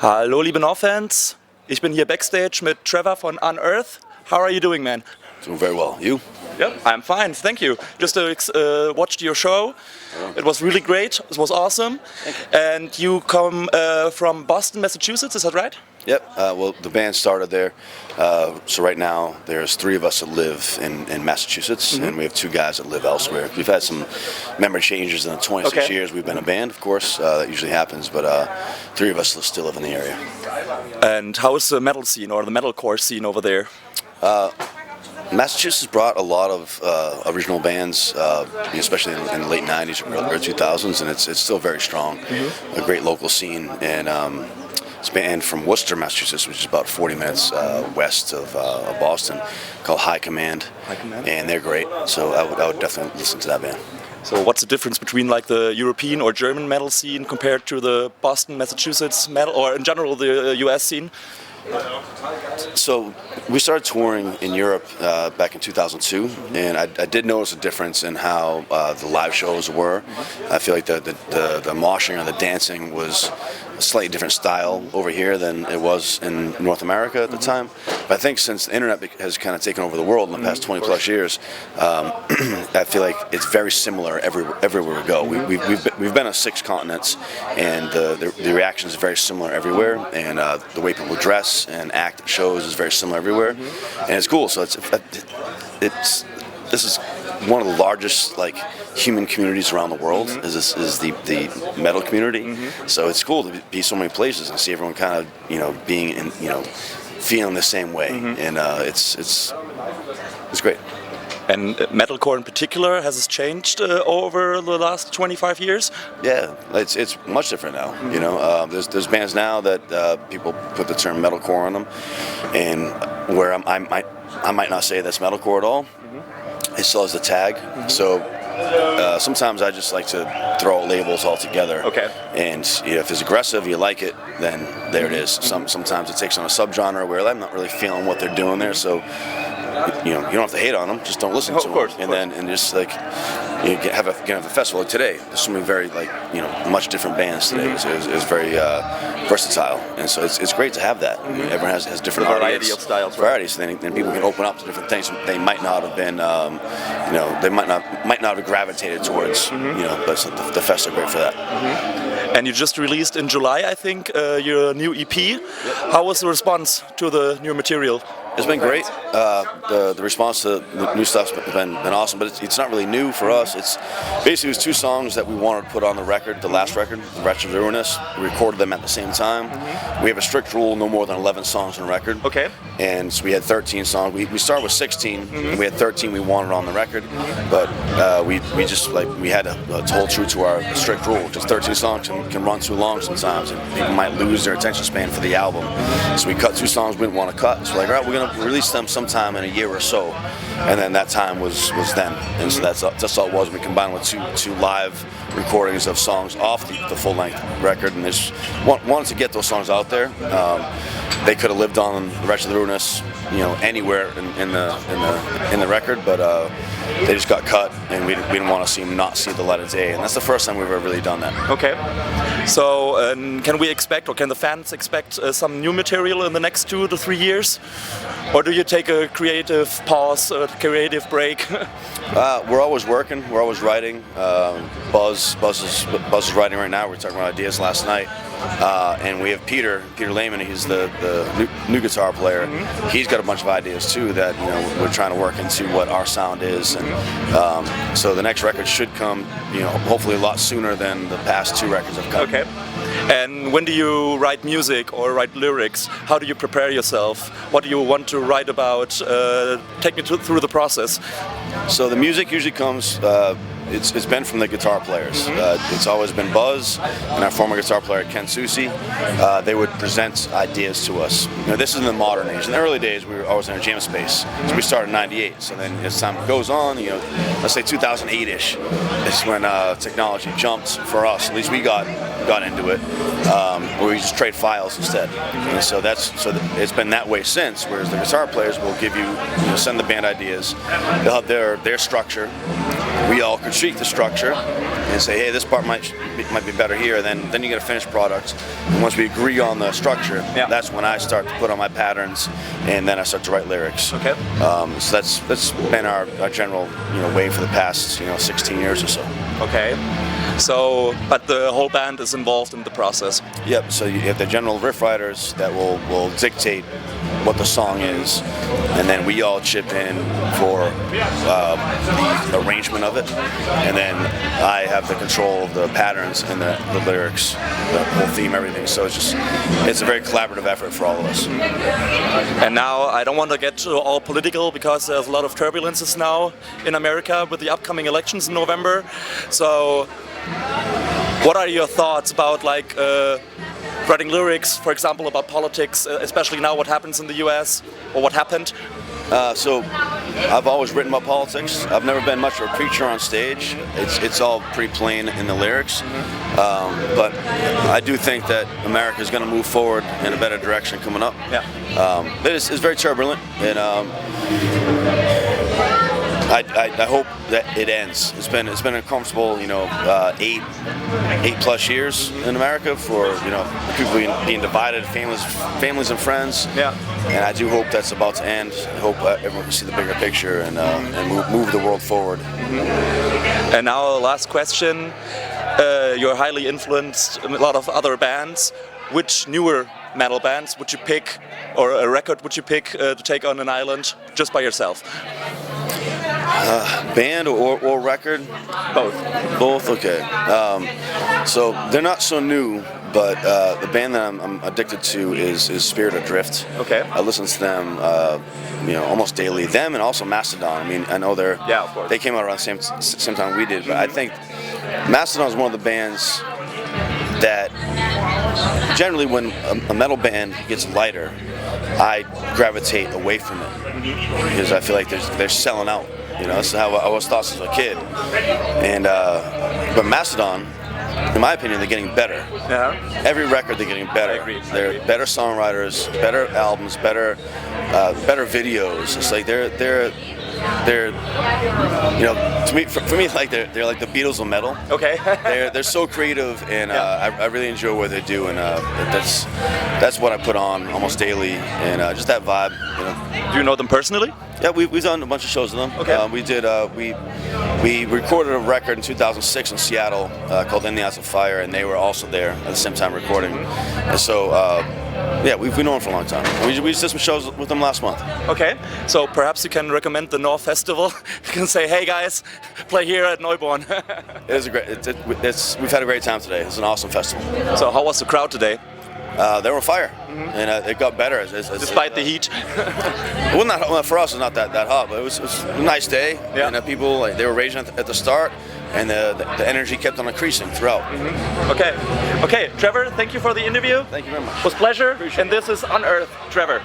Hallo liebe NOAF-Fans, ich bin hier backstage mit Trevor von Unearth. How are you doing, man? Doing very well. You? Yeah, I'm fine, thank you. Just watched your show. It was really great. It was awesome. And you come from Boston, Massachusetts, is that right? Yep. Well, the band started there. So right now, there's 3 of us that live in Massachusetts, and we have 2 guys that live elsewhere. We've had some member changes in the 26 years we've been a band, of course. That usually happens, but 3 of us still live in the area. And how is the metal scene or the metalcore scene over there? Massachusetts brought a lot of original bands, especially in the late 90s and early 2000s, and it's still very strong. A great local scene, and it's a band from Worcester, Massachusetts, which is about 40 minutes west of Boston, called High Command. And they're great, so I would definitely listen to that band. So what's the difference between like the European or German metal scene compared to the Boston, Massachusetts metal, or in general the US scene? So we started touring in Europe back in 2002, and I did notice a difference in how the live shows were. I feel like the moshing or the dancing was a slightly different style over here than it was in North America at the time. But I think since the internet has kind of taken over the world in the past 20 plus years, I feel like it's very similar everywhere we go. We've been on 6 continents, and the reaction is very similar everywhere, and the way people dress and act at shows is very similar everywhere, and it's cool. So this is one of the largest human communities around the world. Is the metal community. So it's cool to be so many places and see everyone kind of being in feeling the same way, and it's great. And metalcore in particular, has it changed over the last 25 years? Yeah, it's much different now. There's bands now that people put the term metalcore on them, and where I might not say that's metalcore at all. It still has the tag. So sometimes I just like to throw out labels all together. Okay. And if it's aggressive, you like it, then there it is. Sometimes it takes on a subgenre where I'm not really feeling what they're doing there. So you don't have to hate on them, just don't listen to them. And just you can have a festival like today. There's so many very much different bands today. It's very versatile, and so it's great to have that. Everyone has different variety of styles, varieties, then people can open up to different things they might not have been, they might not have gravitated towards. But the fests are great for that. And you just released in July, I think, your new EP. Yep. How was the response to the new material? It's been great. The response to the new stuff's been awesome, but it's not really new for us. It's basically, it was 2 songs that we wanted to put on the record, the last record, The Wretched Ruinous. We recorded them at the same time. We have a strict rule, no more than 11 songs on the record. Okay. And so we had 13 songs. We started with 16, and we had 13 we wanted on the record, but we had to hold true to our strict rule, because 13 songs can run too long sometimes, and people might lose their attention span for the album. So we cut 2 songs we didn't want to cut. So we're like, all right, we're going to release them sometime in a year or so, and then that time was then, and so that's all it was. We combined with two live recordings of songs off the full-length record, and just wanted to get those songs out there. They could have lived on The Wretched Ruinous, anywhere in the record, but they just got cut, and we didn't want to see them not see the light of day, and that's the first time we've ever really done that. Okay. So can we expect, or can the fans expect some new material in the next 2 to 3 years? Or do you take a creative pause, a creative break? We're always working, we're always writing. Buzz is writing right now. We were talking about ideas last night. And we have Peter Lehman, he's the new guitar player. He's got a bunch of ideas too that we're trying to work into what our sound is, and so the next record should come hopefully a lot sooner than the past 2 records have come. Okay. And when do you write music or write lyrics? How do you prepare yourself? What do you want to write about? Take me through the process. So the music usually comes, it's been from the guitar players. It's always been Buzz and our former guitar player Ken Susi. They would present ideas to us. This is in the modern age. In the early days, we were always in a jam space. So we started in '98. So then as time goes on, let's say 2008-ish is when technology jumped for us. At least we got into it. Where we just trade files instead. And so it's been that way since. Whereas the guitar players will give send the band ideas. They'll have their structure. We all critique the structure, and say, hey, this part might be better here. Then you get a finished product. And once we agree on the structure, that's when I start to put on my patterns, and then I start to write lyrics. Okay. So that's been our general way for the past 16 years or so. Okay. So, but the whole band is involved in the process. Yep. So you have the general riff writers that will dictate what the song is, and then we all chip in for the arrangement of it, and then I have the control of the patterns and the lyrics, the whole theme, everything. So it's a very collaborative effort for all of us. And now I don't want to get all political because there's a lot of turbulences now in America with the upcoming elections in November. So what are your thoughts about writing lyrics, for example, about politics, especially now what happens in the US, or what happened? So I've always written about politics. I've never been much of a preacher on stage. It's all pretty plain in the lyrics. But I do think that America is going to move forward in a better direction coming up. Yeah. It's very turbulent, and I hope that it ends. It's been a comfortable, 8+ years in America for people being divided, families and friends. Yeah. And I do hope that's about to end. I hope everyone can see the bigger picture and move the world forward. Mm-hmm. And now, last question. You're highly influenced a lot of other bands. Which newer metal bands would you pick, or a record would you pick to take on an island just by yourself? Band or record? Both. Both? Okay. So they're not so new, but the band that I'm addicted to is Spirit Adrift. Okay. I listen to them, almost daily. Them and also Mastodon. I mean, I know of course. They came out around the same time we did, but I think Mastodon is one of the bands that generally when a metal band gets lighter, I gravitate away from it because I feel like they're selling out. That's how I was thought as a kid. And but Mastodon, in my opinion, they're getting better. Yeah. Every record they're getting better. I agree. They're better songwriters, better albums, better videos. It's like they're to me, for me, like they're like the Beatles of metal. Okay. they're so creative, and I really enjoy what they do, and that's what I put on almost daily, and just that vibe. Do you know them personally? Yeah, we've done a bunch of shows with them. Okay. We recorded a record in 2006 in Seattle called In the Eyes of Fire, and they were also there at the same time recording. And so, we've known them for a long time. We just did some shows with them last month. Okay, so perhaps you can recommend the NOAF festival. You can say, hey guys, play here at Neuborn. It is a great. We've had a great time today. It's an awesome festival. So how was the crowd today? They were on fire, and it got better. Despite the heat? Well, for us, it's not that hot, but it was a nice day. Yeah. And people, they were raging at the start, and the energy kept on increasing throughout. Okay, Trevor, thank you for the interview. Thank you very much. It was a pleasure. Appreciate and this is Unearth, Trevor.